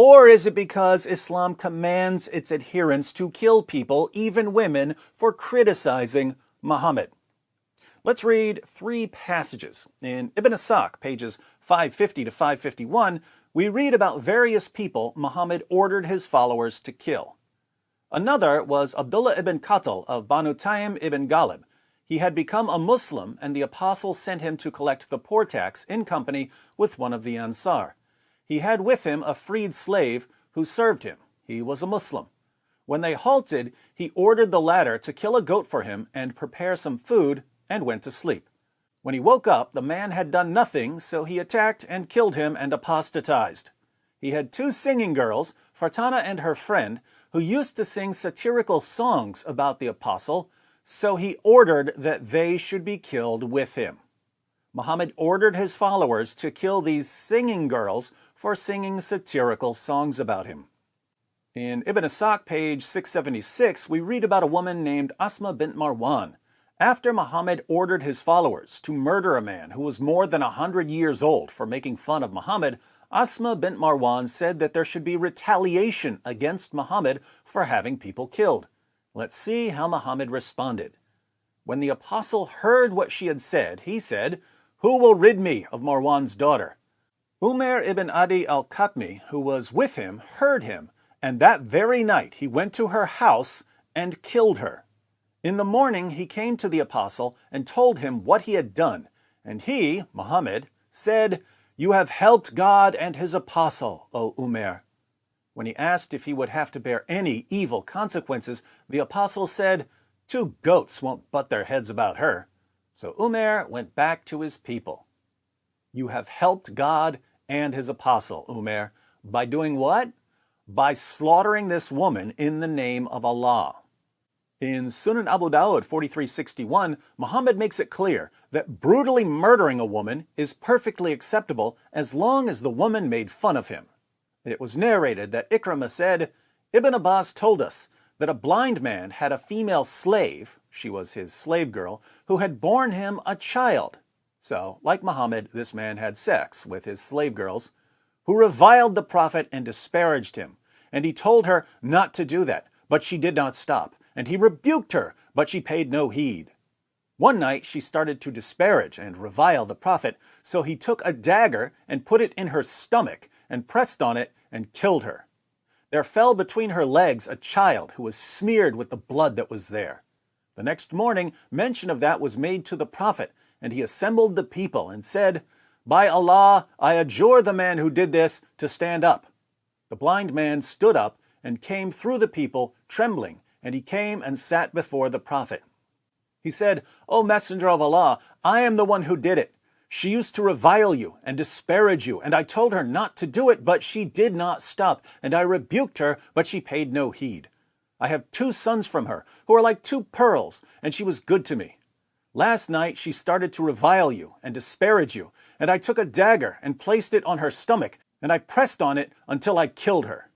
Or is it because Islam commands its adherents to kill people, even women, for criticizing Muhammad? Let's read 3 passages. In Ibn Ishaq, pages 550 to 551, we read about various people Muhammad ordered his followers to kill. Another was Abdullah ibn Qatl of Banu Taym ibn Ghalib. He had become a Muslim, and the apostle sent him to collect the poor tax in company with one of the Ansar. He had with him a freed slave who served him. He was a Muslim. When they halted, he ordered the latter to kill a goat for him and prepare some food, and went to sleep. When he woke up, the man had done nothing, so he attacked and killed him and apostatized. He had 2 singing girls, Fartana and her friend, who used to sing satirical songs about the apostle, so he ordered that they should be killed with him. Muhammad ordered his followers to kill these singing girls for singing satirical songs about him. In Ibn Ishaq, page 676, we read about a woman named Asma bint Marwan. After Muhammad ordered his followers to murder a man who was more than 100 years old for making fun of Muhammad, Asma bint Marwan said that there should be retaliation against Muhammad for having people killed. Let's see how Muhammad responded. When the apostle heard what she had said, he said, "Who will rid me of Marwan's daughter?" Umar ibn Adi al-Khatmi, who was with him, heard him, and that very night he went to her house and killed her. In the morning he came to the apostle and told him what he had done, and he, Muhammad, said, "You have helped God and his apostle, O Umar." When he asked if he would have to bear any evil consequences, the apostle said, "2 goats won't butt their heads about her." So Umar went back to his people. You have helped God and his apostle, Umar, by doing what? By slaughtering this woman in the name of Allah. In Sunan Abu Dawud 4361, Muhammad makes it clear that brutally murdering a woman is perfectly acceptable as long as the woman made fun of him. It was narrated that Ikrimah said, "Ibn Abbas told us that a blind man had a female slave, she was his slave girl, who had borne him a child." So, like Muhammad, this man had sex with his slave girls, who reviled the Prophet and disparaged him. And he told her not to do that, but she did not stop. And he rebuked her, but she paid no heed. One night she started to disparage and revile the Prophet, so he took a dagger and put it in her stomach and pressed on it and killed her. There fell between her legs a child who was smeared with the blood that was there. The next morning mention of that was made to the Prophet, and he assembled the people and said, "By Allah, I adjure the man who did this to stand up." The blind man stood up and came through the people, trembling, and he came and sat before the Prophet. He said, "O Messenger of Allah, I am the one who did it. She used to revile you and disparage you, and I told her not to do it, but she did not stop, and I rebuked her, but she paid no heed. I have 2 sons from her, who are like 2 pearls, and she was good to me. Last night she started to revile you and disparage you, and I took a dagger and placed it on her stomach, and I pressed on it until I killed her."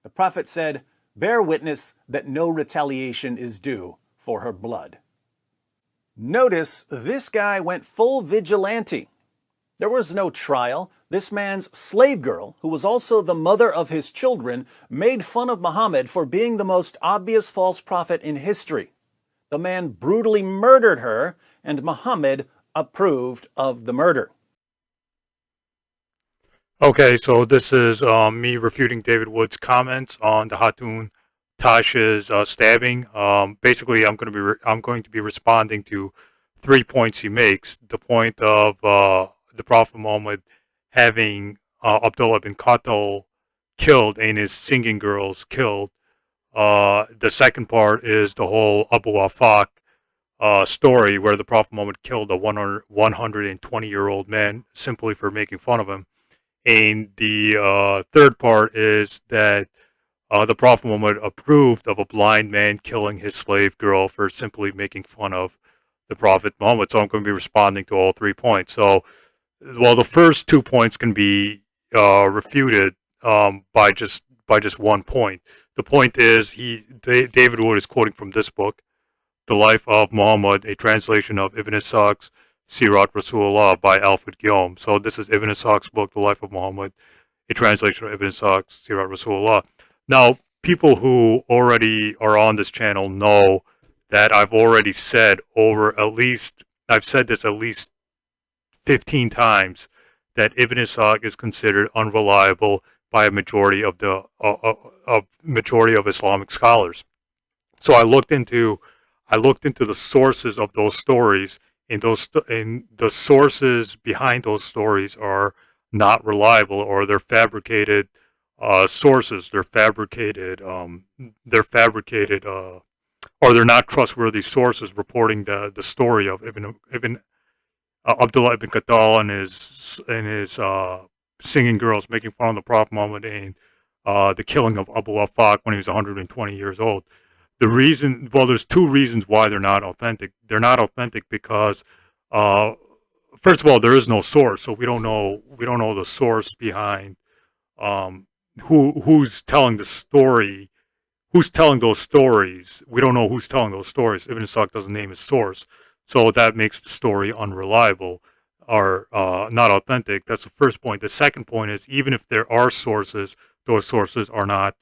The Prophet said, "Bear witness that no retaliation is due for her blood." Notice this guy went full vigilante. There was no trial. This man's slave girl, who was also the mother of his children, made fun of Muhammad for being the most obvious false prophet in history. The man brutally murdered her, and Muhammad approved of the murder. Okay, so this is me refuting David Wood's comments on the Hatun Tash's stabbing. Basically, I'm going to be responding to 3 points he makes. The point of the Prophet Muhammad having Abdullah ibn Qatl killed and his singing girls killed. The second part is the whole Abu Afaq story where the Prophet Muhammad killed a 120-year-old man simply for making fun of him. And the third part is that the Prophet Muhammad approved of a blind man killing his slave girl for simply making fun of the Prophet Muhammad. So I'm going to be responding to all 3 points. So, well, the first 2 points can be refuted by just 1 point. The point is David Wood is quoting from this book, The Life of Muhammad, a translation of Ibn Ishaq's Sirat Rasulullah by Alfred Guillaume. So this is Ibn Ishaq's book, The Life of Muhammad, a translation of Ibn Ishaq's Sirat Rasulullah. Now, people who already are on this channel know that I've already said I've said this at least 15 times, that Ibn Ishaq is considered unreliable by a majority of Islamic scholars. So I looked into the sources of those stories, and the sources behind those stories are not reliable, or they're fabricated sources. Or they're not trustworthy sources reporting the story of Abdullah ibn Kathir and his singing girls making fun of the Prophet Muhammad, and the killing of Abu Afaq when he was 120 years old. There's two reasons why they're not authentic. They're not authentic because, first of all, there is no source, so we don't know the source behind who's telling the story. Who's telling those stories? We don't know who's telling those stories. Ibn Ishaq doesn't name his source, so that makes the story unreliable or not authentic. That's the first point. The second point is, even if there are sources, those sources are not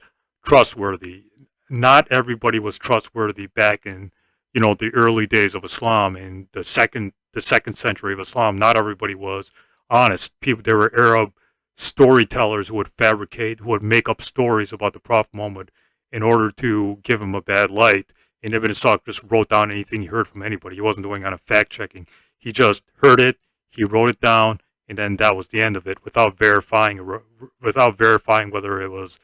trustworthy. Not everybody was trustworthy back in, the early days of Islam, in the second century of Islam. Not everybody was honest. There were Arab storytellers who would make up stories about the Prophet Muhammad in order to give him a bad light. And Ibn Ishaq just wrote down anything he heard from anybody. He wasn't doing any fact checking. He just heard it, he wrote it down, and then that was the end of it, without verifying whether it was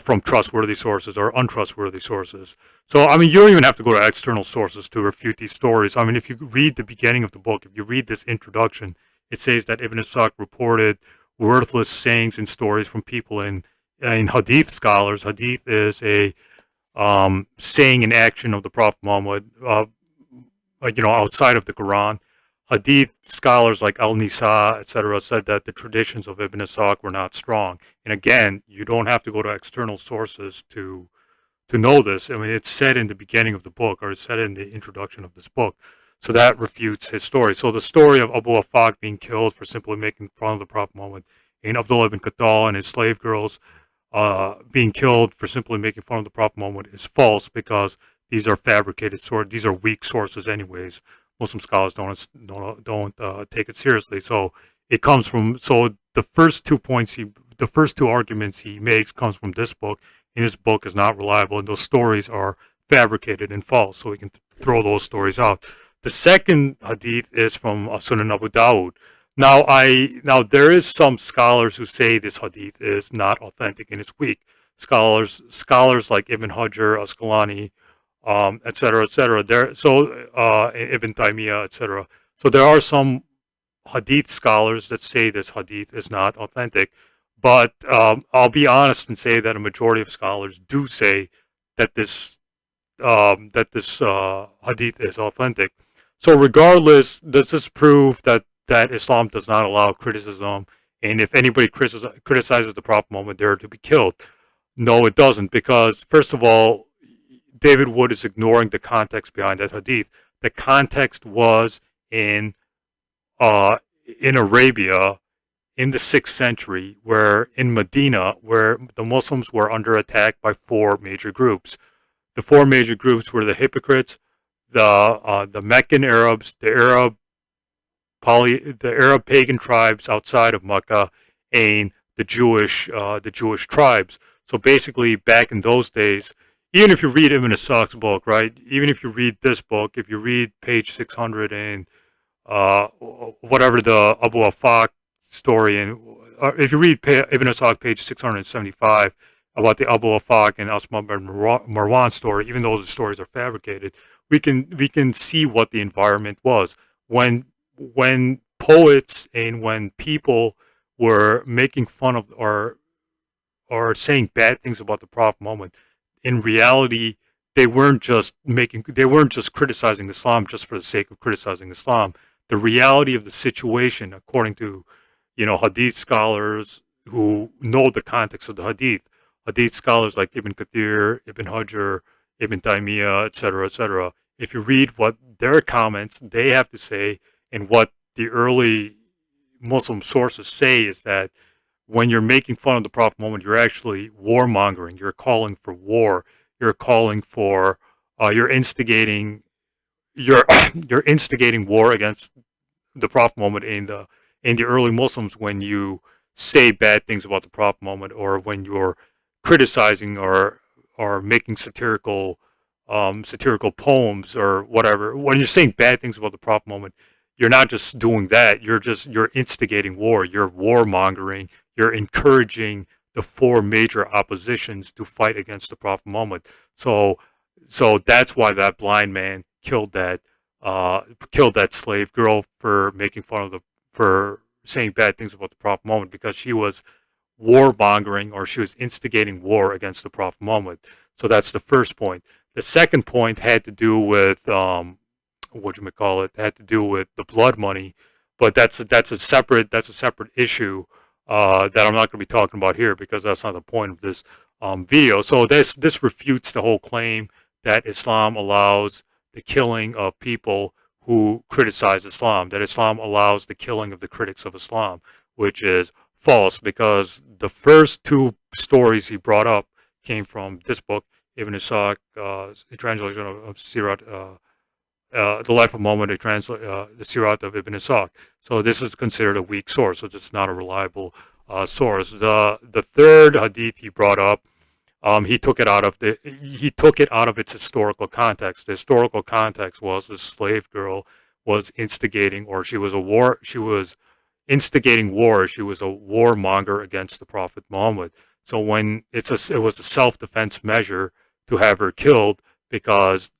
from trustworthy sources or untrustworthy sources. So, you don't even have to go to external sources to refute these stories. If you read the beginning of the book, if you read this introduction, it says that Ibn Ishaq reported worthless sayings and stories from people in Hadith scholars. Hadith is a saying and action of the Prophet Muhammad, outside of the Quran. Hadith scholars like Al-Nisa, etc., said that the traditions of Ibn Ishaq were not strong. And again, you don't have to go to external sources to know this. It's said in the beginning of the book, or it's said in the introduction of this book. So that refutes his story. So the story of Abu Afaq being killed for simply making fun of the Prophet Muhammad, and Abdullah ibn Kathir and his slave girls being killed for simply making fun of the Prophet Muhammad is false, because these are fabricated sources. These are weak sources, anyways. Muslim scholars don't take it seriously. So it comes from. So the first 2 arguments he makes comes from this book, and his book is not reliable, and those stories are fabricated and false. So we can throw those stories out. The second hadith is from Sunan Abu Dawud. Now there is some scholars who say this hadith is not authentic and it's weak. Scholars like Ibn Hajar, Asqalani, etc., etc. Ibn Taymiyyah, etc. So there are some hadith scholars that say this hadith is not authentic, but I'll be honest and say that a majority of scholars do say that this hadith is authentic. So regardless, does this prove that Islam does not allow criticism, and if anybody criticizes the Prophet Muhammad, they're to be killed? No, it doesn't, because first of all, David Wood is ignoring the context behind that hadith. The context was in Arabia in the 6th century, in Medina, where the Muslims were under attack by 4 major groups. The 4 major groups were the hypocrites, the Meccan Arabs, the Arab pagan tribes outside of Mecca, and the Jewish tribes. So basically, back in those days, even if you read Ibn Ishaq's book, right? Even if you read this book, if you read page 600 and whatever the Abu Afaq story, and if you read Ibn Ishaq page 675 about the Abu Afaq and Asma bin Marwan story, even though the stories are fabricated, we can see what the environment was when poets and when people were making fun of or saying bad things about the Prophet Muhammad. In reality, they weren't just criticizing Islam just for the sake of criticizing Islam. The reality of the situation, according to Hadith scholars who know the context of the Hadith scholars like Ibn Kathir, Ibn Hajar, Ibn Taymiyyah, etc., etc. If you read what their comments they have to say, and what the early Muslim sources say, is that when you're making fun of the Prophet Muhammad, you're actually warmongering. You're calling for war. You're calling for, you're instigating, you're, you're instigating war against the Prophet Muhammad in the early Muslims when you say bad things about the Prophet Muhammad, or when you're criticizing or making satirical poems or whatever. When you're saying bad things about the Prophet Muhammad, you're not just doing that. You're instigating war. You're warmongering. You're encouraging the four major oppositions to fight against the Prophet Muhammad. So that's why that blind man killed that slave girl for making fun of for saying bad things about the Prophet Muhammad, because she was warmongering, or she was instigating war against the Prophet Muhammad. So that's the first point. The second point had to do with had to do with the blood money, but that's a separate issue that I'm not going to be talking about here, because that's not the point of this video. So this refutes the whole claim that Islam allows the killing of people who criticize Islam, that Islam allows the killing of the critics of Islam, which is false, because the first two stories he brought up came from this book, Ibn Ishaq, a translation of Sirat, the Life of Muhammad, the Sirat of Ibn Ishaq. So this is considered a weak source, so it's not a reliable source. The third hadith he brought up, he took it out of its historical context. The historical context was this slave girl was instigating, or she was instigating war. She was a warmonger against the Prophet Muhammad. So when it was a self-defense measure to have her killed, because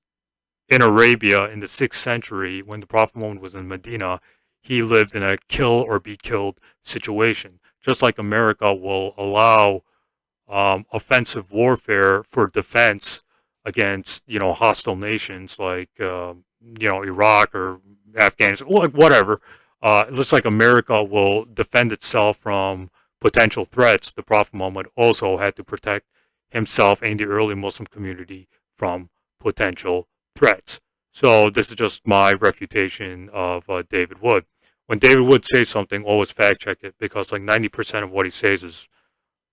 in Arabia in the 6th century, when the Prophet Muhammad was in Medina, he lived in a kill or be killed situation. Just like America will allow offensive warfare for defense against, hostile nations like, Iraq or Afghanistan, whatever. It looks like America will defend itself from potential threats. The Prophet Muhammad also had to protect himself and the early Muslim community from potential threats. So this is just my refutation of David Wood. When David Wood says something, always fact check it, because like 90% of what he says is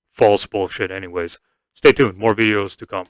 false bullshit anyways. Stay tuned. More videos to come.